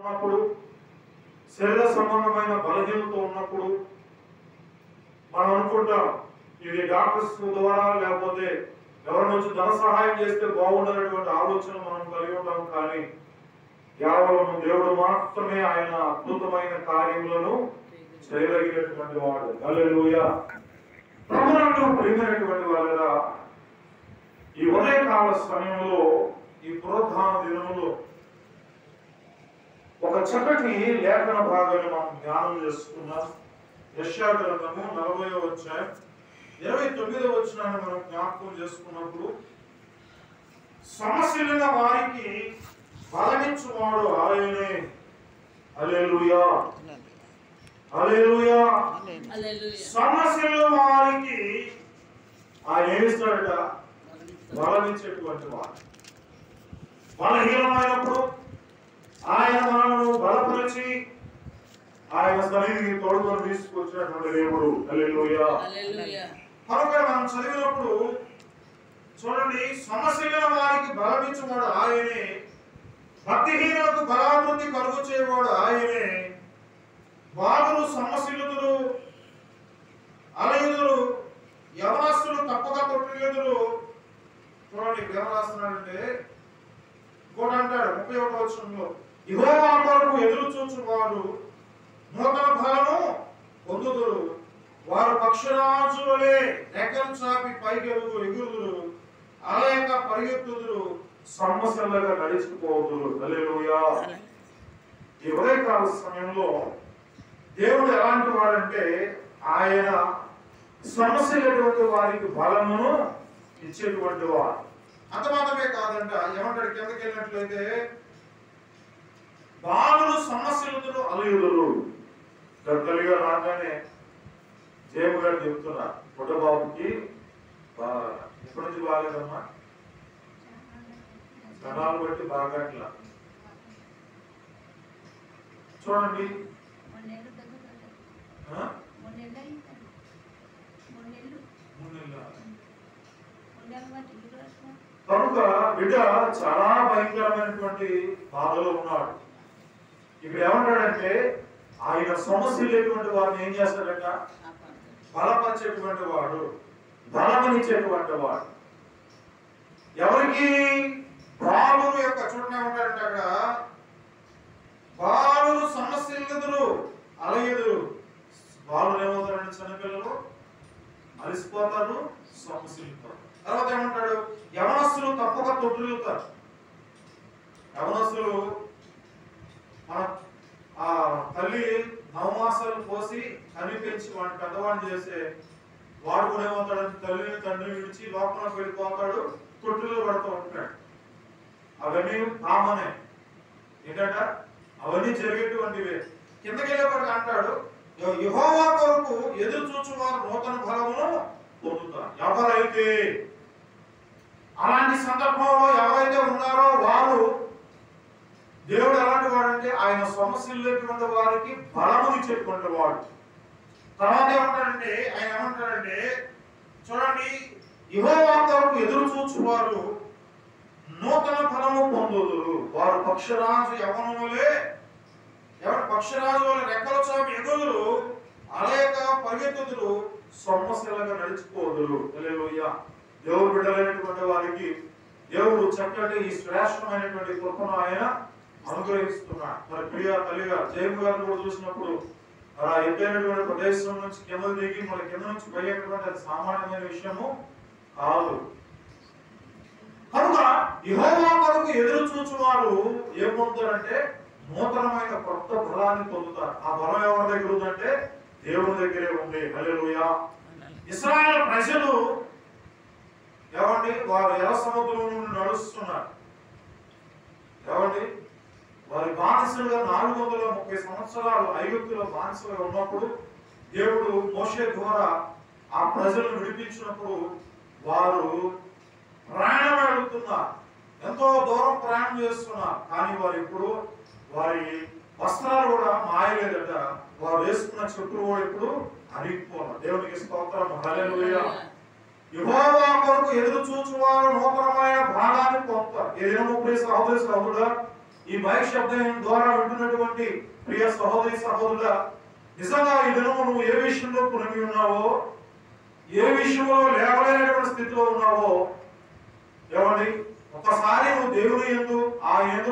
ఉన్నప్పుడు, శరీర సంబంధమైన బలహీనత ఉన్నప్పుడు మనం అనుకుంటాం ఇది డాక్టర్స్ ద్వారా లేకపోతే ఎవరిని వచ్చి ధన సహాయం చేస్తే బాగుండనేటువంటి ఆలోచన మనం కలిగి ఉంటాం. కానీ కేవలం దేవుడు మాత్రమే ఆయన అద్భుతమైన కార్యములను చేయగలిగినటువంటి వాడు. హల్లెలూయా. ప్రభువునందు ప్రియమైనటువంటి వాళ్ళరా, ఈ ఉదయకాల సమయంలో ఈ పునరుద్ధాన దినములో ఒక చక్కటి లేఖన భాగాన్ని మనం ధ్యానం చేసుకున్నాం. యెషయా గ్రంథము 40వ అధ్యాయం 29వ వచనాన్ని మనం జ్ఞాపకం చేసుకున్నప్పుడు, సమస్యలున్న వారికి బలమిచ్చువాడు ఆయనే. హల్లెలూయా, హల్లెలూయా. సమస్యలు వారికి ఆయన ఏమిస్తాడట? బలమిచ్చేటువంటి వాడు. బలహీనమైనప్పుడు ఆయన మనల్ని బలపరిచి ఆయన సన్నిధికి తోడుకొని తీసుకొచ్చినటువంటి దేవుడు. హల్లెలూయా. కనుక మనం చదివినప్పుడు చూడండి, సమస్యల వారికి బలమిచ్చేవాడు ఆయనే, భక్తిహీనులకు బలాభివృద్ధి కలుగు చేయవాడు ఆయనే, బాలురు సమస్యలుదురు, అలయుదురు, యవనస్తులు తప్పక తొట్టిల్లుదురు. చూడండి ఇక్కడ ఏం రాస్తున్నాడంటే, ఇంకోటి అంటాడు 31వ వచనంలో, యెహోవా కొరకు ఎదురు చూచువారు నూతన బలము పొందుదురు, వారు పక్షిరాజులే రెక్కలు చాపి పైకి ఎగురుదురు, అలయక పరిగెత్తుదురు, సమస్యలుగా నడిచిపోదురు. హల్లెలూయా. ఈ ఉదయకాల సమయంలో దేవుడు ఎలాంటి వాడంటే, ఆయన సమస్యలటువంటి వారికి బలమును ఇచ్చేటువంటి వాడు. అంత మాత్రమే కాదంట, ఏమంటాడు కిందకి వెళ్ళినట్లయితే, బాలురు సమస్యలు అలయుదురు. తల్లిగా రాగానే జయము గారు చెప్తున్నా, పుట్టబాబుకి ఎప్పటి నుంచి బాగాలేదమ్మా, క్షణాలు బట్టి బాగా అట్లా చూడండి. కనుక బిడ్డ చాలా భయంకరమైనటువంటి బాధలో ఉన్నాడు. ఇక్కడ ఏమంటాడంటే, ఆయన సమస్య లేటువంటి వాడిని ఏం చేస్తాడట? బలపరిచేటువంటి వాడు, బలమనిచ్చేటువంటి వాడు. ఎవరికి? బాలురు యొక్క చూడనే ఉంటాడంటే, అక్కడ బాలురు సమస్యలు అలగెదురు. బాలురు ఏమవుతారంటే, చిన్నపిల్లలు అలసిపోతారు, సమస్యలు. తర్వాత ఏమంటాడు? యవనస్తులు తప్పక తొట్టిల్లుతారు. యవనస్తులు మన ఆ తల్లి నవమాసాలు పోసి కనిపించి వాడిని పెద్దవాడిని చేసే వాడు కూడా ఏమవుతాడంటే, తల్లిని తండ్రిని విడిచి లోపలికి వెళ్ళిపోతాడు, తొట్టిల్లో పడుతూ ఉంటాడు. అవన్నీ కామనే. ఏంటంట? అవన్నీ జరిగేటువంటివే. కిందకి వెళ్ళేప్పటికి అంటాడు, యెహోవా కొరకు ఎదురు చూచువారు నూతన బలమును పొందుతారు. ఎవరైతే అలాంటి సందర్భంలో ఎవరైతే ఉన్నారో వారు, దేవుడు ఎలాంటి వాడంటే, ఆయన సమస్యలు లేటువంటి వారికి బలము ఇచ్చేటువంటి వాడు. తర్వాత ఏమంటాడంటే, ఆయన ఏమంటాడంటే చూడండి, యెహోవా కొరకు ఎదురు చూచువారు నూతన బలము పొందుదురు, వారు పక్షిరాజు యవనములే పక్షిరాజు వల్ల రెక్కలు చాపి ఎగుదురు, అలయక పరిగెత్తుదురు, సమస్యలుగా నడిచిపోదురు. హల్లెలూయా. దేవుడు బిడ్డలైనటువంటి వారికి దేవుడు చక్కటి ఈ శ్రేష్టమైనటువంటి కృపను ఆయన అనుగ్రహిస్తున్నాడు. మరి ప్రియ తల్లిగా జయము గారిని కూడా చూసినప్పుడు అలా ఎత్తైనటువంటి ప్రదేశం నుంచి కింద దిగి మన కింద నుంచి పైనటువంటి అది సామాన్యమైన విషయము కాదు. కనుక యెహోవా కొరకు ఎదురు చూచువారు ఏం పొందుతారంటే, నూతనమైన కొత్త బలాన్ని పొందుతారు. ఆ బలం ఎవరి దగ్గర ఉందంటే, దేవుని దగ్గరే ఉంది. హల్లెలూయా. ఇశ్రాయేలు ప్రజలు ఏమండి, వారు ఎర్ర సముద్రం నుండి నడుస్తున్నారు. ఏమండి, వారి బానిసలుగా 430 సంవత్సరాలు ఐగుప్తులో బానిసలుగా ఉన్నప్పుడు దేవుడు మోషే ద్వారా ఆ ప్రజలను విడిపించినప్పుడు వారు ప్రయాణం వెళుతున్నారు, ఎంతో దూరం ప్రయాణం చేస్తున్నారు. కానీ వారు ఇప్పుడు వారి వస్త్రాలు కూడా మాయలేదట, వారు వేసుకున్న చెప్పులు కూడా ఇప్పుడు అరిగిపోవాలి. దేవునికి స్తోత్రం. హల్లెలూయా. యెహోవా కొరకు ఎదురు చూచువారు నూతనమైన భాగాన్ని పొందుతారు. ఏ దినము ప్రియ సహోదరి సహోదరుడా, ఈ మైక్ శబ్దం ద్వారా వింటున్నటువంటి కాబట్టి ప్రియ సహోదరి సహోదరుల, నిజంగా ఈ దినము నువ్వు ఏ విషయంలో పునమి ఉన్నావో, ఏ విషయంలో లేవలేనటువంటి స్థితిలో ఉన్నావో, ఏమండి ఒకసారి నువ్వు దేవుని యందు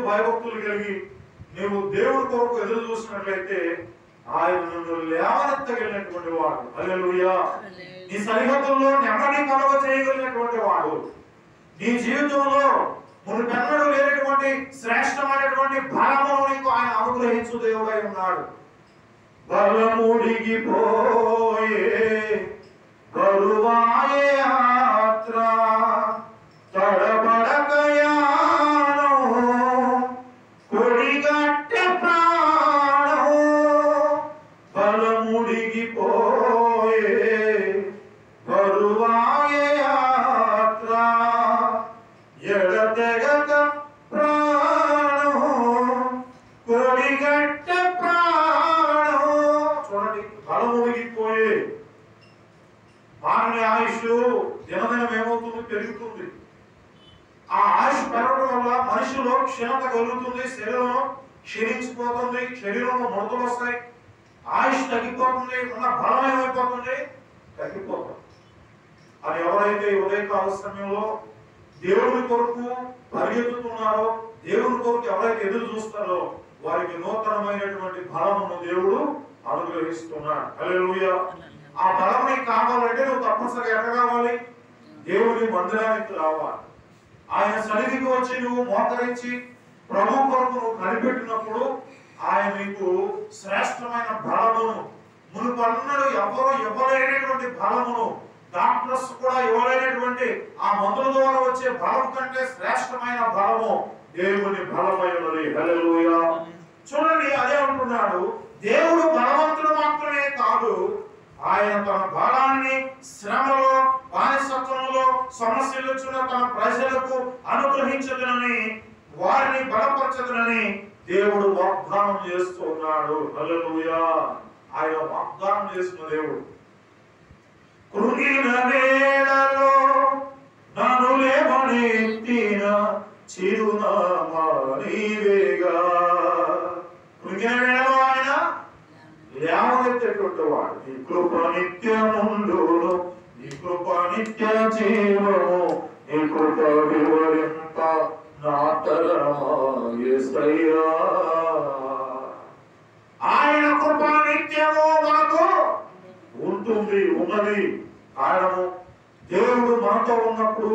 భయభక్తులు కలిగి నువ్వు దేవుని కొరకు ఎదురు చూసినట్లయితే ఆయన నిన్ను లేవనెత్తగలిగినటువంటి వాడు. హల్లెలూయా. నీ సరిహద్దుల్లో నెమ్మది కలుగ చేయగలిగినటువంటి వాడు. నీ జీవితంలో మునుపెన్నడూ లేనటువంటి శ్రేష్టమైనటువంటి బలమును నీకు ఆయన అనుగ్రహించు దేవుడై ఉన్నాడు. బలముడిగిపోయే బరువాయే యాత్ర తడబడకయానం కొడిగట్టె ప్రాణం. బలముడిగిపోయే బరువాయే యాత్ర ఎడతెగక ప్రాణం కొడిగట్టె ప్రాణం. చూడండి, బలముడిగిపోయే మానవుని ఆయుష్ దినదినం ఏమవుతుంది? పెరుగుతుంది. ఆ ఆయుష్ పెరగడం వల్ల మనిషిలో క్షీణత కలుగుతుంది, శరీరం క్షీణించిపోతుంది, శరీరంలో ముడతలు వస్తాయి, ఆయుష్ తగ్గిపోతుంది, ఉన్న బలం ఏమైపోతుంది? తగ్గిపోతుంది. అది ఎవరైతే ఉదయకాల సమయంలో దేవుని కొరకు పరిగెత్తుతున్నారో, దేవుని కొరకు ఎవరైతే ఎదురు చూస్తారో వారికి నూతనమైనటువంటి బలమును దేవుడు అనుగ్రహిస్తున్నాడు. హల్లెలూయా. ఆ బలం నీకు కావాలంటే నువ్వు తప్పనిసరిగా ఎక్కడ కావాలి? దేవుని మందిరానికి రావాలి. ఆయన సన్నిధికి వచ్చి నువ్వు మోకరించి ప్రభు కొరకు నువ్వు కనిపెట్టినప్పుడు ఆయన నీకు శ్రేష్టమైన బలమును, మునుపన్నడు ఎవరు ఇవ్వలేనటువంటి బలమును, డాక్టర్స్ కూడా ఇవ్వలేనటువంటి ఆ మందుల ద్వారా వచ్చే బలం కంటే శ్రేష్టమైన బలము దేవుని బలమై ఉన్నది. హల్లెలూయా. చూడండి, అదే అంటున్నాడు, దేవుడు బలవంతుడు మాత్రమే కాదు, ఆయన తన బలాన్ని శ్రమలో, బానిసత్వంలో, సమస్యలు వచ్చిన తన ప్రజలకు అనుగ్రహించదనని, వారిని బలపరచదనని దేవుడు వాగ్దానం చేస్తూ ఉన్నాడు. హల్లెలూయా. ఆయన వాగ్దానం చేస్తున్న దేవుడు. కృంగిన వేళలో నన్ను లేవనెత్తిన చిరునామా నీవేగా. కృంగిన వేళలో ఆయన లేవనెత్తేటువంటి వాడు. నీ కృప నిత్యముండును, నీ కృప నిత్య జీవము, నీ కృప వివరింప నా తరమా యేసయ్యా. ఆయన కృప నిత్యము మనకు ఉంటుంది, ఉన్నది. కారణము దేవుడు మనతో ఉన్నప్పుడు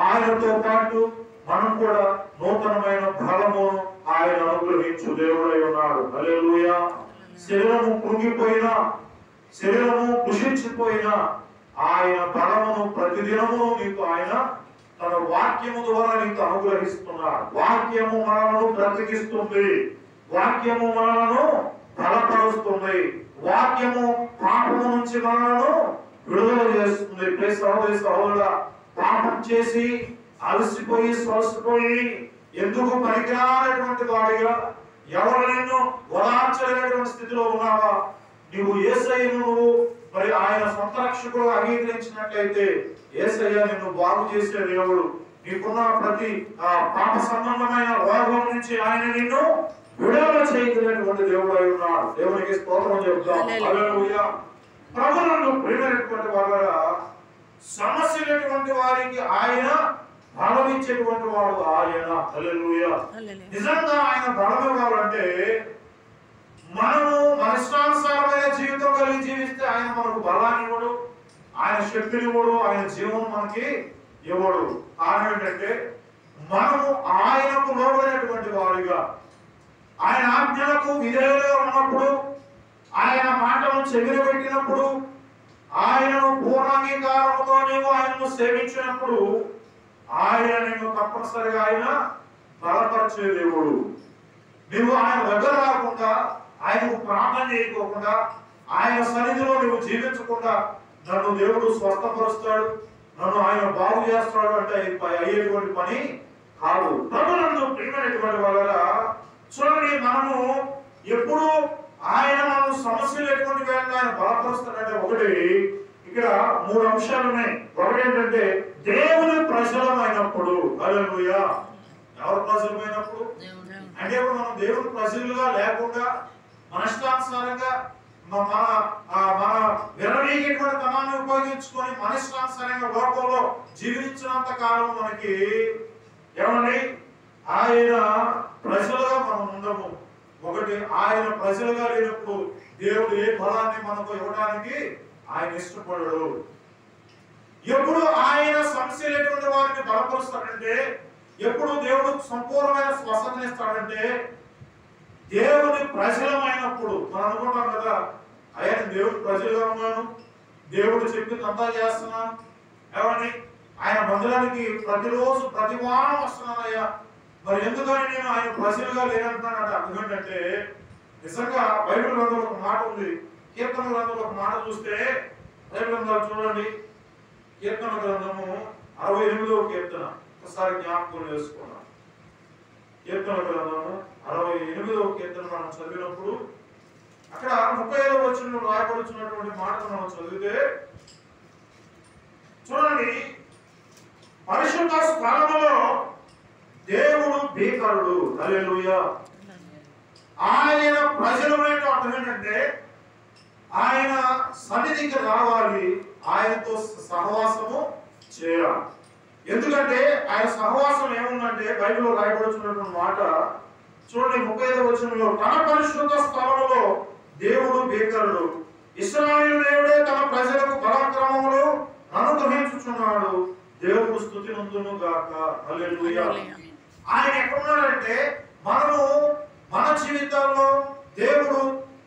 ఆయనతో పాటు మనం కూడా నూతనమైన బలమును ఆయన అనుగ్రహించు దేవుడై ఉన్నాడు. హల్లెలూయా. శరీరము కృంగిపోయినా, శరీరము కృషించిపోయినా ఆయన బలమును ప్రతిదినము నీకు ఆయన తన వాక్యము ద్వారా నీకు అనుగ్రహిస్తున్నాడు. వాక్యము మనలను బ్రతికిస్తుంది, వాక్యము మనలను బలపరుస్తుంది, వాక్యము పాపము నుంచి మనలను విడుదల చేస్తుంది. సహోదరి సహోదరుడా, పాపం చేసి అలసిపోయి స్వలసిపోయి ఎందుకు పనికిరానటువంటి వాడిగా, ఎవరు నిన్ను ఓదార్చలేనటువంటి స్థితిలో ఉన్నావా? నీవు యేసయ్యను నువ్వు మరి ఆయన సొంత రక్షకుడు అంగీకరించినట్లయితే యేసయ్య నిన్ను బాగు చేసే దేవుడు. నీకున్న ప్రతి పాప సంబంధమైన రోగం నుంచి ఆయన నిన్ను విడుదల చేయగలిగినటువంటి దేవుడు అయి ఉన్నాడు. దేవునికి స్తోత్రం చెప్తాం. హల్లెలూయా. ప్రభువును ప్రియమైనటువంటి వారుగా, సమస్యలైనటువంటి వారికి ఆయన బలం ఇచ్చేటువంటి వాడు ఆయన. హల్లెలూయా. నిజంగా ఆయన బలం ఇవ్వాలంటే మనము మనస్సానుసారమైన జీవితం కలిగి జీవిస్తే ఆయన మనకు బలాన్ని ఇవ్వడు, ఆయన శక్తిని ఇవ్వడు, ఆయన జీవనం మనకి ఇవ్వడు. కారణం ఏంటంటే మనము ఆయనకు లోబడినటువంటి వారిగా, ఆయన ఆజ్ఞలకు విధేయులుగా ఉన్నప్పుడు, ఆయన మాటను చెవిన పెట్టినప్పుడు, ఆయనను పూర్ణాంగీకారంతో నీవు ఆయనను సేవించినప్పుడు ఆయన నిన్ను తప్పనిసరిగా ఆయన బలపరిచే దేవుడు. నువ్వు ఆయన దగ్గర రాకుండా, ఆయనకు ప్రార్థన చేయకోకుండా, ఆయన సన్నిధిలో నువ్వు జీవించకుండా నన్ను దేవుడు స్వస్థపరుస్తాడు, నన్ను ఆయన బాగు చేస్తాడు అంటే అయ్యేటువంటి పని కాదు. ప్రభువునందు ప్రియమైనటువంటి వాళ్ళ, చూడండి, మనము ఎప్పుడు ఆయన మనకు సమస్యలు ఎటువంటి వేళ ఆయన బలపరుస్తాడంటే, ఒకటి ఇక్కడ 3 అంశాలు ఉన్నాయి. ఒకటి ఏంటంటే దేవుని ప్రజలమైనప్పుడు. హల్లెలూయా. ఎవరు ప్రజలమైనప్పుడు అంటే ఇప్పుడు మనం దేవుడు ప్రజలుగా లేకుండా మన ఇష్టానుసారంగా మన విరవీగేటువంటి తనాన్ని ఉపయోగించుకొని మన ఇష్టానుసారంగా లోకంలో జీవించినంత కాలం మనకి ఏమండి ఆయన ప్రజలుగా మనం ఉండము. ఒకటి, ఆయన ప్రజలుగా లేనప్పుడు దేవుడు ఏ ఫలాన్ని మనకు ఇవ్వడానికి ఆయన ఇష్టపడడు. ఎప్పుడు ఆయన సమస్యలేటువంటి వారిని బలపరుస్తాడంటే, ఎప్పుడు దేవుడు సంపూర్ణమైన స్వస్థతనిస్తాడంటే దేవుని ప్రజలమైనప్పుడు. మనం అనుకుంటాం కదా, అయ్యా నేను దేవుడు ప్రజలుగా ఉన్నాను, దేవుడు చెప్పింది అంతా చేస్తున్నాను, ఏమండి ఆయన మందిరానికి ప్రతిరోజు ప్రతి వారం వస్తున్నానయ్యా, మరి ఎందుకని నేను ఆయన ప్రజలుగా లేనంటున్నానంటే అర్థం ఏంటంటే, నిజంగా బైబిల్ గ్రంథంలో ఒక మాట ఉంది. కీర్తన గ్రంథంలో ఒక మాట చూస్తే, బైబిల్ గ్రంథాలు చూడండి, కీర్తన గ్రంథము 68వ కీర్తన ఒకసారి జ్ఞాపకం చేసుకున్నాం. కీర్తన గ్రంథము 68వ కీర్తన మనం చదివినప్పుడు అక్కడ 35వ వచనంలో రాయబడుతున్నటువంటి మాటను మనం చదివితే చూడండి, పరిశుద్ధ స్థలములో దేవుడు భీకరుడు. హల్లెలూయా. ఆయన ప్రజలమైన అర్థం ఏంటంటే ఆయన సన్నిధికి రావాలి, ఆయనతో సహవాసము చేయాలి. ఎందుకంటే ఆయన సహవాసం ఏముందంటే బైబిల్లో రాయబడుతున్నటువంటి మాట చూడండి, 35వ వచనంలో తన పరిశుద్ధ స్థలములో దేవుడు భీకరుడు, ఇశ్రాయేలు దేవుడే తన ప్రజలకు పరాక్రమములు అనుగ్రహించుచున్నాడు, దేవుడు స్తుతి నందును గాక. హల్లెలూయా. ఆయన ఎక్కడున్నాడంటే మనము మన జీవితాల్లో దేవుడు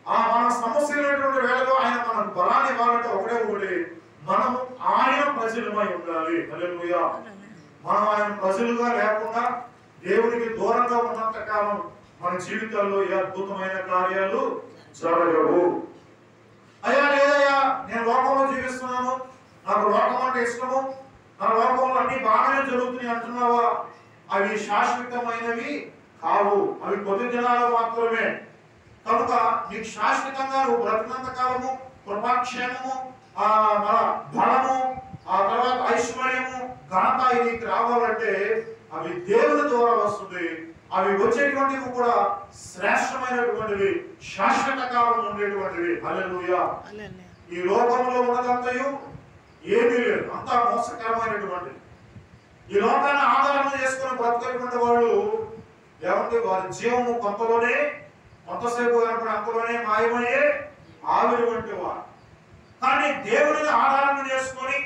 మన సమస్యలైనటువంటి వేళలో ఆయన మనకు బలాన్ని ఇవ్వాలంటే ఒకటే, మనము ఆయన ప్రజలమై ఉండాలి. హల్లెలూయా. మనం ఆయన ప్రజలుగా లేకుండా దేవునికి దూరంగా ఉన్నంత కాలం మన జీవితాల్లో ఏ అద్భుతమైన కార్యాలు జరగవు. అయ్యా లేదయ్యా నేను లోకంలో జీవిస్తున్నాను, నాకు లోకం అంటే ఇష్టము, నా లోకంలో అన్ని బాగానే జరుగుతున్నాయి అంటున్నావా? అవి శాశ్వతమైనవి కావు, అవి కొద్ది దినాలు మాత్రమే. కనుక నీకు శాశ్వతంగా నువ్వు బ్రతికినంత కాలము కృపాక్షేమము, బలము, ఆ తర్వాత ఐశ్వర్యము, ఘనత నీకు రావాలంటే అవి దేవుని ద్వారా వస్తుంది. అవి వచ్చేటువంటివి కూడా శ్రేష్టమైనటువంటివి, శాశ్వత కాలం ఉండేటువంటివి. హల్లెలూయా. ఈ లోకంలో ఉన్నదంతయు ఏమీ లేదు, అంతా మోసకరమైనటువంటి. ఈ లోకాన్ని ఆధారం చేసుకుని బ్రతికేటువంటి వాళ్ళు ఏమంటే వారి జీవము కొంతలోనే, కొంతసేపు అంతలోనే మాయమయ్యే ఆవిరి వంటి వారు. కానీ దేవుడిని ఆధారం చేసుకొని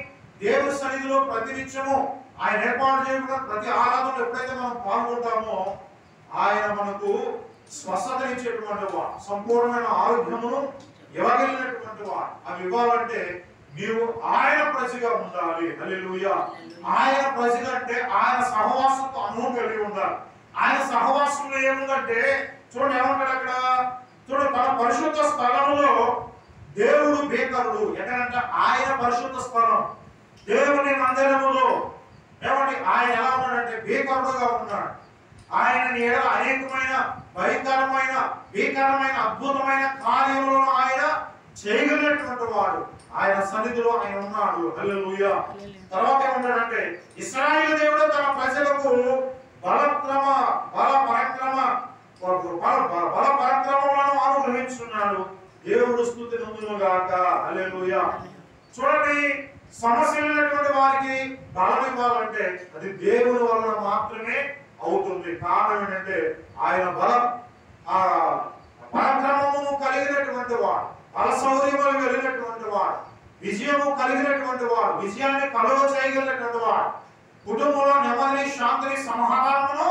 దేవుని సన్నిధిలో ప్రతినిత్యము ఆయన ఏర్పాటు చేయకుండా ప్రతి ఆరాధనలో ఎప్పుడైతే మనం పాల్గొంటామో ఆయన మనకు స్వస్థతనిచ్చేటువంటి వాడు, సంపూర్ణమైన ఆరోగ్యమును ఇవ్వగలిగినటువంటి వాడు. అవి ఇవ్వాలంటే నీవు ఆయన ప్రజగా ఉండాలి. హల్లెలూయా. ఆయన ప్రజగా అంటే ఆయన సహవాసంతో అనుభవం కలిగి ఉండాలి. ఆయన సహవాసంలో ఏముందంటే చూడండి ఏమంటాడు అక్కడ, చూడండి తన పరిశుద్ధ స్థలంలో దేవుడు భీకరుడు. ఎక్కడంటే ఆయన పరిశుద్ధ స్థలం దేవుని మందిరములో ఏమంటే ఆయన ఎలా ఉన్నాడంటే భీకరుడుగా ఉన్నాడు. ఆయన అనేకమైన భీకరమైన అద్భుతమైన కార్యములను ఆయన చేయగలిగినటువంటి వాడు. ఆయన సన్నిధిలో ఆయన ఉన్నాడు. హల్లెలూయా. తర్వాత ఏమంటాడంటే ఇశ్రాయేలు దేవుడు తన ప్రజలకు బల పరాక్రమములను అనుగ్రహించున్నాడు, దేవుడు స్తుతి నందును గాక. హల్లెలూయా. చూడండి, సమస్యలైనటువంటి వారికి బలం ఇవ్వాలంటే అది దేవుని వలన మాత్రమే అవుతుంది. కారణం ఏంటంటే ఆయన పరాక్రమము కలిగినటువంటి వాడు, బల శౌర్యములు కలిగినటువంటి వాడు, విజయము కలిగినటువంటి వాడు, విజయాన్ని కలుగ చేయగలిగినటువంటి వాడు, కుటుంబంలో నెమ్మదిని, శాంతిని, సమాధానమును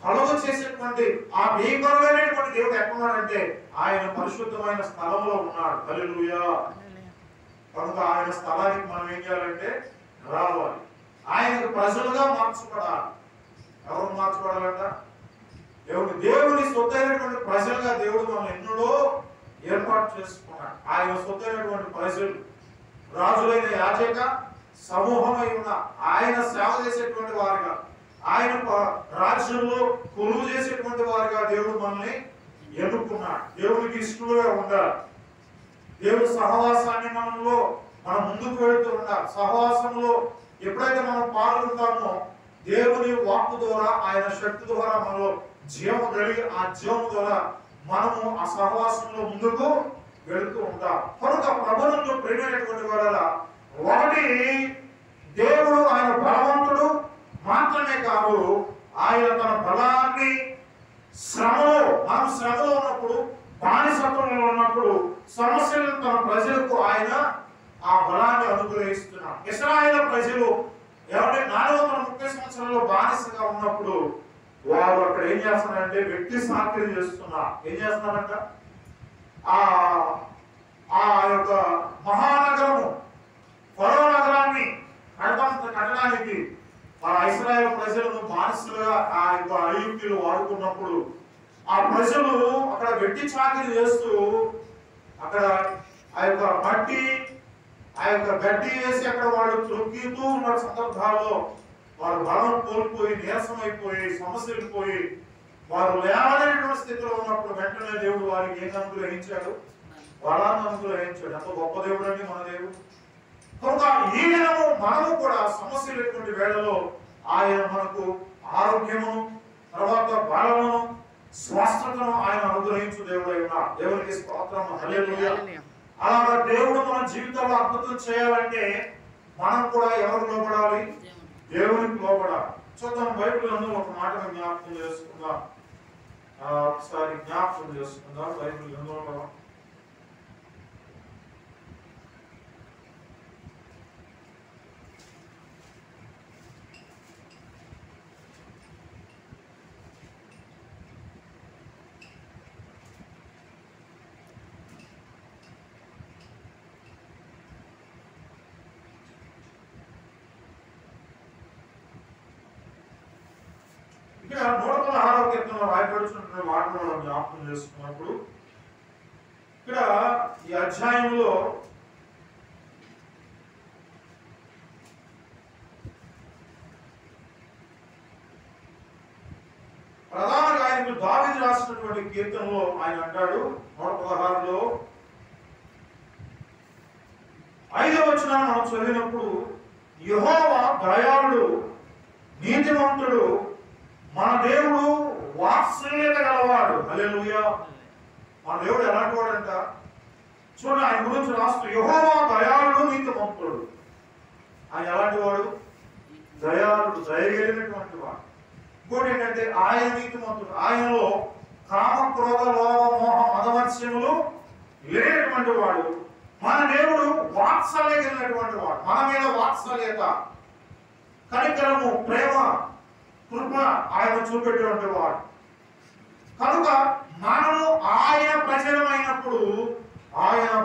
కలుగ చేసేటువంటి ఆ భీకరమైనటువంటి దేవుడు ఎక్కడున్నాడంటే ఆయన పరిశుద్ధమైన స్థలంలో ఉన్నాడు. హల్లెలూయా. కనుక ఆయన స్థలానికి మనం ఏం చేయాలంటే రావాలి, ఆయనకు ప్రజలుగా మార్చబడాలి. ఎవరు మార్చబడాలంట? దేవుని సొత్తైనటువంటి ప్రజలుగా దేవుడు మనం ఎన్నడో ఏర్పాటు చేసుకున్నాడు. ఆయన సొత్తైనటువంటి ప్రజలు రాజులైన యాజక సమూహమై ఉన్న ఆయన సేవ చేసేటువంటి వారిగా, ఆయన రాజ్యంలో కొలువు చేసేటువంటి వారిగా దేవుడు మనల్ని ఎన్నుకున్నాడు. దేవునికి ఇష్టలుగా ఉండాలి. దేవుడు సహవాసాన్ని మనం ముందుకు వెళుతూ ఉండాలి. సహవాసంలో ఎప్పుడైతే మనం పాల్గొంటామో దేవుని వాక్కు ద్వారా, ఆయన శక్తి ద్వారా మనలో జీవము కలిగి ఆ జీవము ద్వారా మనము ఆ సహవాసంలో ముందుకు వెళుతూ ఉంటాం. కనుక ప్రభువులో ప్రేమైనటువంటి వాళ్ళ ఒకటి, దేవుడు ఆయన బలవంతుడు మాత్రమే కాదు, ఆయన తన బలాన్ని మనం శ్రమలో ఉన్నప్పుడు, బానిసత్వంలో ఉన్నప్పుడు, సమస్యలను తన ప్రజలకు ఆయన ఆ బలాన్ని అనుగ్రహిస్తున్నాడు. ఇశ్రాయేలు ప్రజలు 430 సంవత్సరాల్లో బానిసగా ఉన్నప్పుడు వారు అక్కడ ఏం చేస్తున్నారంటే వ్యక్తి సాక్ష్యం చేస్తున్నారు. ఏం చేస్తున్నారంట? ఆ యొక్క మహానగరము ఫరో నగరాన్ని కట్టడానికి ఆ ఇశ్రాయేలు ప్రజలను బానిసలుగా ఆ యొక్క ఐగుప్తీయులు వాడుకున్నప్పుడు ఆ ప్రజలు అక్కడ వెట్టి చాకిరీ చేస్తూ అక్కడ ఆ యొక్క మట్టి, ఆ యొక్క గడ్డి వేసి అక్కడ వాళ్ళు తొక్కితూ ఉన్న సందర్భాల్లో వారు బలం కోల్పోయి, నీరసమైపోయి, సమస్యలు పోయి వారు లేవలేనటువంటి స్థితిలో ఉన్నప్పుడు వెంటనే దేవుడు వారికి ఏం అనుగ్రహించాడు? బలాన్ని అనుగ్రహించాడు. ఎంతో గొప్ప దేవుడు అండి మన దేవుడు. కనుక ఈ దినము మనము కూడా సమస్యలటువంటి వేళలో ఆయన మనకు ఆరోగ్యమును, తర్వాత బలమును, స్వస్థతను ఆయన అనుగ్రహించు దేవుడు అయినా. దేవునికి స్తోత్రం, హల్లెలూయా. అలాగా దేవుడు మన జీవితంలో అద్భుతం చేయాలంటే మనం కూడా ఎవరు లోబడాలి? దేవునికి లోబడాలి. చూద్దాం, బైబిల్ అందులో ఒక మాట జ్ఞాపకం చేసుకుందాం. ఒకసారి జ్ఞాపకం చేసుకుందాం. బైబిల్ అందులో ఇక్కడ 116వ కీర్తనలో రాయబడుతున్న మాటను మనం జ్ఞాపకం చేసుకున్నప్పుడు ఇక్కడ ఈ అధ్యాయంలో ప్రధాన గాయకుడు దావీదు రాసినటువంటి కీర్తనలో ఆయన అంటాడు 116లో 5వ వచనాన్ని మనం చదివినప్పుడు, యెహోవా దయాళుడు, నీతిమంతుడు, మన దేవుడు వాత్సల్యత గలవాడు. హల్లెలూయా. మన దేవుడు ఎలాంటి వాడంట? చూడండి, ఆయన గురించి రాస్తూ యెహోవా దయాళుడు, నీతిమంతుడు. ఆయన ఎలాంటి వాడు? దయాళుడు, దయగలిగినటువంటి వాడు. ఇంకోటి ఏంటంటే ఆయన నీతిమంతుడు. ఆయనలో కామ, క్రోధ, లోభ, మోహ, మదమత్స్యములు లేనటువంటి వాడు. మన దేవుడు వాత్సల్య కలిగినటువంటి వాడు. మన మీద వాత్సల్యత, కనికరము, ప్రేమ, కృప ఆయన చూపెట్టినటువంటి వాడు. కనుక మనము ఆయన ప్రజలమైనప్పుడు,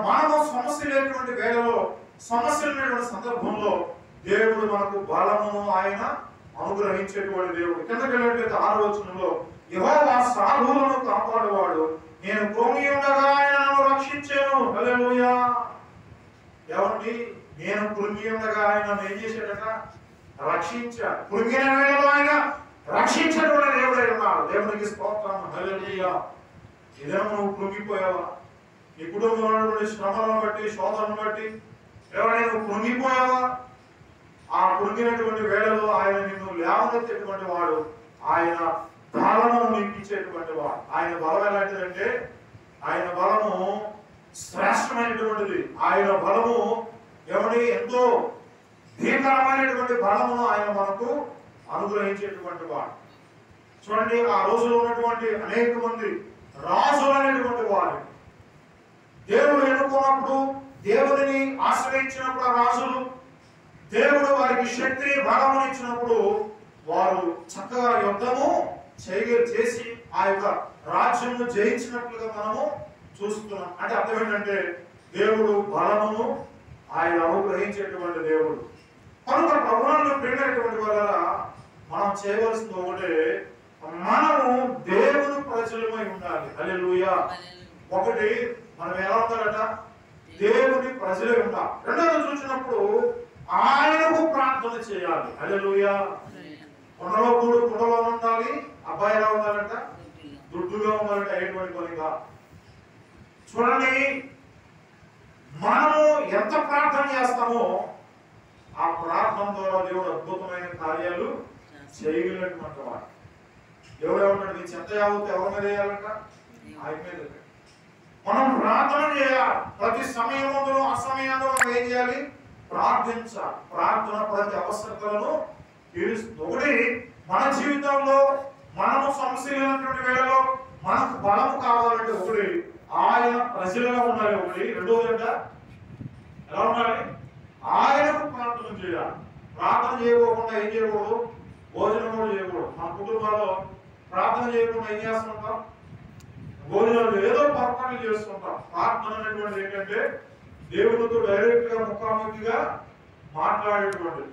మనము సమస్య లేనటువంటి వేళలో, సమస్యలు లేనటువంటి సందర్భంలో దేవుడు మనకు బలమును ఆయన అనుగ్రహించేటువంటి దేవుడు. కిందకి వెళ్ళినట్లయితే 6వ వచనంలో, యెహోవా సాధువులను కాపాడువాడు, నేను కృంగి ఉండగా ఆయన నన్ను రక్షించాను. హల్లెలూయా. ఏమండి? నేను కృంగి ఉండగా ఆయన నన్ను ఏం చేశాడట? రక్షించాడు. కృంగిన వేళలో ఆయన రక్షించేటువంటి దేవుడై ఉన్నాడు. దేవునికి స్తోత్రం, హల్లెలూయా. ఇదేమో నువ్వు కృంగిపోయావా? నీ కుటుంబంలో శ్రమలను బట్టి, శోధనను బట్టి ఎవరైనా నువ్వు కృంగిపోయావా? ఆ కృంగినటువంటి వేళలో ఆయన నిన్ను లేవనెత్తేటువంటి వాడు. ఆయన బలమును నీకు ఇచ్చేటువంటి వాడు. ఆయన బలం ఎలాంటిదంటే, ఆయన బలము శ్రేష్టమైనటువంటిది. ఆయన బలము ఎంతో భీకరమైనటువంటి బలమును ఆయన మనకు అనుగ్రహించేటువంటి వాడు. చూడండి, ఆ రోజులో ఉన్నటువంటి అనేక మంది రాజులు అనేటువంటి వారు దేవుడు ఎన్నుకున్నప్పుడు, దేవుడిని ఆశ్రయించినప్పుడు, ఆ రాజులు దేవుడు వారికి శక్తిని, బలమును ఇచ్చినప్పుడు వారు చక్కగా యుద్ధము చేసి ఆ యొక్క రాజ్యము జయించినట్లుగా మనము చూస్తున్నాం. అంటే అర్థం ఏంటంటే, దేవుడు బలమును ఆయన అనుగ్రహించేటువంటి దేవుడు. కనుక ప్రభువును ప్రేమించేటువంటి వల్ల మనం చేయవలసింది ఒకటే, మనము దేవుని ప్రజలమై ఉండాలి. హల్లెలూయా. ఒకటి, మనం ఎలా ఉండాలట? దేవుని ప్రజలే ఉండాలి. రెండోది చూసినప్పుడు ఆయనకు ప్రార్థన చేయాలి. హల్లెలూయా. కుండలో కూడు కుండలో ఉండాలి. అబ్బాయి ఎలా ఉండాలంట? దుడ్డుగా ఉండాలంటే అయ్యేటువంటి పనిగా. చూడండి, మనము ఎంత ప్రార్థన చేస్తామో ఆ ప్రార్థన ద్వారా దేవుడు అద్భుతమైన కార్యాలు చేయగలిగినటువంటి వాడు. ఎవరెవరు నీ చెత్త యావత్తు ఎవరి మీద వేయాలంట? ఆయన మీద. మనం ప్రార్థన చేయాలి. ప్రతి సమయంలో అసమయంలో మనం ఏం చేయాలి? ప్రార్థించాలి. ప్రార్థన ప్రతి అవసరతలను తీరుస్తుంది. ఒకటి, మన జీవితంలో మనము సమస్యలైనటువంటి వేళలో మనకు బలము కావాలంటే ఒకటి ఆయన ప్రజలుగా ఉండాలి. ఒకటి. రెండోది అంటే ఎలా ఉండాలి? ఆయనకు ప్రార్థన చేయాలి. ప్రార్థన చేయకోకుండా ఏం చేయకూడదు? భోజనం కూడా చేయకూడదు. మన కుటుంబాల్లో ప్రార్థన చేయకుండా ఏం చేస్తుంటాం? భోజనాలు ఏదో పొరపాట్లు చేస్తుంటాం. ప్రార్థన అనేటువంటిది ఏంటంటే దేవుడితో డైరెక్ట్ గా ముఖాముఖిగా మాట్లాడేటువంటిది.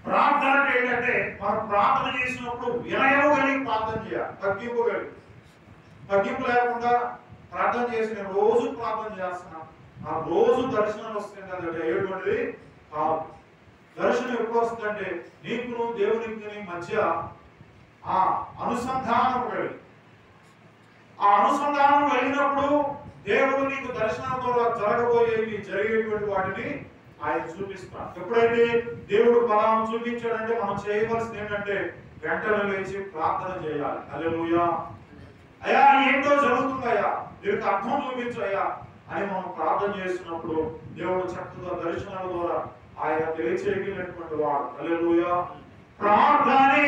ప్రార్థన అంటే ఏంటంటే మనం ప్రార్థన చేసినప్పుడు వినయం కలిగి ప్రార్థన చేయాలి. తగ్గింపు కలిగి. తగ్గింపు లేకుండా ప్రార్థన చేసి నేను రోజు ప్రార్థన చేస్తున్నాను, ఆ రోజు దర్శనాలు వస్తాయి కదంటే అయ్యేటువంటిది కాదు. దర్శనం ఎప్పుడు వస్తుందంటే నీకు దేవునికి మధ్య ఆ అనుసంధానం కలిగి. ఆ అనుసంధానం కలిగినప్పుడు దేవుడు నీకు దర్శనం ద్వారా జరగబోయేవి జరిగేటువంటి వాటిని ఆయన చూపిస్తాడు. ఎప్పుడైతే దేవుడు ఫలాన్ని చూపించాడంటే మనం చేయవలసింది ఏంటంటే వెంటనే లేచి ప్రార్థన చేయాలి. హల్లెలూయా. అయ్యా ఏంటో జరుగుతుందయ్యా, దీనికి అర్థం చూపించయ్యా అని మనం ప్రార్థన చేస్తున్నప్పుడు దేవుడు చక్కగా దర్శనాల ద్వారా ఆయన తెలియచేయగలిగినటువంటి వాడు. హల్లెలూయా. ప్రార్థనే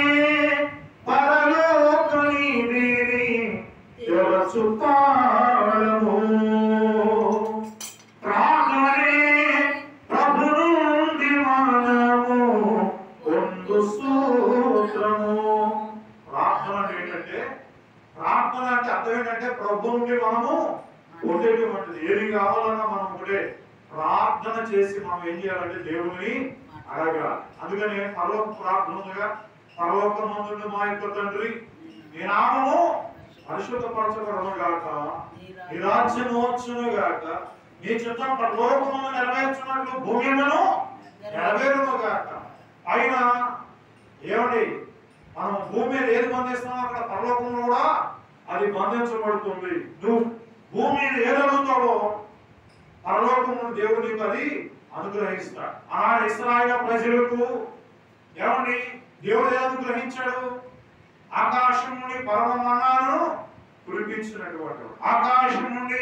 పరలోక నీవేని చుట్టాలము, ప్రార్థనే ప్రభు నుండి మనము పొందు సూత్రము. ప్రార్థన ఏంటంటే, ప్రార్థన అంటే అర్థం ఏంటంటే ప్రభు నుండి మనము పొందేటువంటిది. ఏది కావాలన్నా మనం ఒకటే ప్రార్థన చేసి మనం ఏం చేయాలంటే దేవుని అడగాలి. అందుకని పరలోక ప్రార్థనగా పరలోకమందున్న మా యొక్క తండ్రి నీ నామము పరిశుద్ధపరచబడును గాక, నీ రాజ్యము వచ్చును గాక, నీ చిత్తం పరలోకమును నెరవేర్చున్నట్లు భూమి మీదను నెరవేరును గాక. అయినా ఏమండి మనం భూమి మీద ఏది బంధిస్తున్నామో అక్కడ పరలోకంలో కూడా అది బంధించబడుతుంది. నువ్వు భూమి మీద ఏది అడుగుతావో పరలోకము దేవుడు నీకు అది అనుగ్రహిస్తాడు. ఆనాడు ఇశ్రాయేలు ప్రజలకు ఏమండి దేవుడు ఏది అనుగ్రహించాడు? ఆకాశం నుండి పరమ మన్నాను కురిపించినటువంటి, ఆకాశం నుండి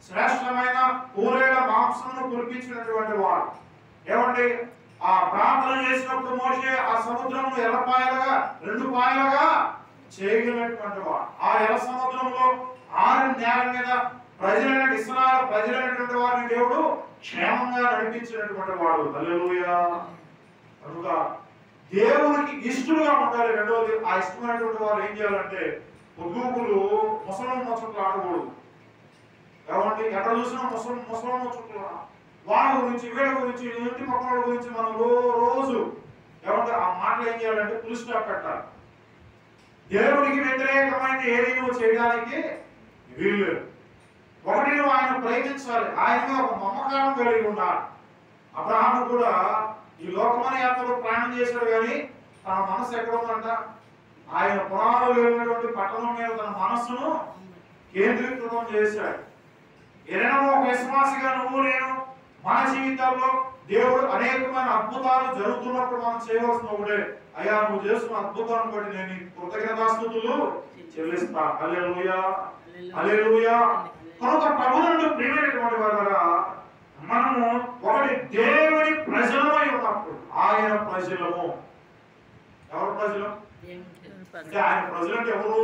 శ్రేష్టమైన పూరేల మాంసమును కురిపించినటువంటి వాడు. ఏమండి ఆ ప్రార్థన చేసినప్పుడు మోషే ఆ సముద్రమును ఎర్రపాయలుగా 2 పాయలుగా చేయగలిగినటువంటి వాడు. ఆ ఎర్ర సముద్రంలో 6 నేల మీద ప్రజలైన ఇశ్రాయేలు ప్రజలైనటువంటి వారిని దేవుడు క్షేమంగా నడిపించినటువంటి వాడు. హల్లెలూయా. కనుక దేవునికి ఇష్టలుగా ఉండాలి. రెండోది, ఆ ఇష్టమైనటువంటి వారు ఏం చేయాలంటే పొద్దుకులు ముసలం ముచ్చట్లు ఆడకూడదు. ఏమండి ఎక్కడ చూసినా ముసలం ముచ్చట్లు, వాళ్ళ గురించి వీళ్ళ గురించి ఇంటి పక్కన గురించి మనం రోజు ఏమంటే ఆ మాటలు ఏం చేయాలంటే ఫుల్ స్టాప్ పెట్టాలి. దేవుడికి వ్యతిరేకమైన ఏది నువ్వు చేయడానికి వీళ్ళు. ఒకటి నువ్వు ఆయన ప్రేమించాలి, ఆయన ఒక మమకారం కలిగి ఉండాలి. అబ్రహాము కూడా ఈ లోకమైన యాత్రలో ప్రయాణం చేశాడు కానీ తన మనసు ఎక్కడ ఉందంట? ఆయన పురాణాలు వెళ్ళినటువంటి పట్టణం మీద తన మనస్సును కేంద్రీకృతం చేశాడు. ఏదైనా ఒక విశ్వాసిగా నువ్వు నేను మన జీవితాల్లో దేవుడు అనేకమైన అద్భుతాలు జరుగుతున్నప్పుడు మనం చేయవలసిన ఒకటే, అయ్యా నువ్వు చేస్తున్న అద్భుతాన్ని బట్టి నేను కృతజ్ఞతాస్తుతులు చెల్లిస్తా. హల్లెలూయా, హల్లెలూయా. కనుక ప్రభువునందు ప్రియమైనటువంటి వారులారా, మనము ఒకటి దేవుని ప్రజలమై ఉన్నప్పుడు ఆయన ప్రజలము. ఎవరు ప్రజలు అంటే ఆయన ప్రజలు అంటే ఎవరు?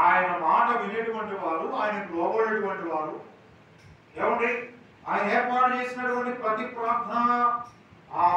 ఆయన మాట వినేటువంటి వారు, ఆయనకు లోబడేటువంటి వారు. ఏమండి ఆయన ఏర్పాటు చేసినటువంటి ప్రతి ప్రార్థన ఆ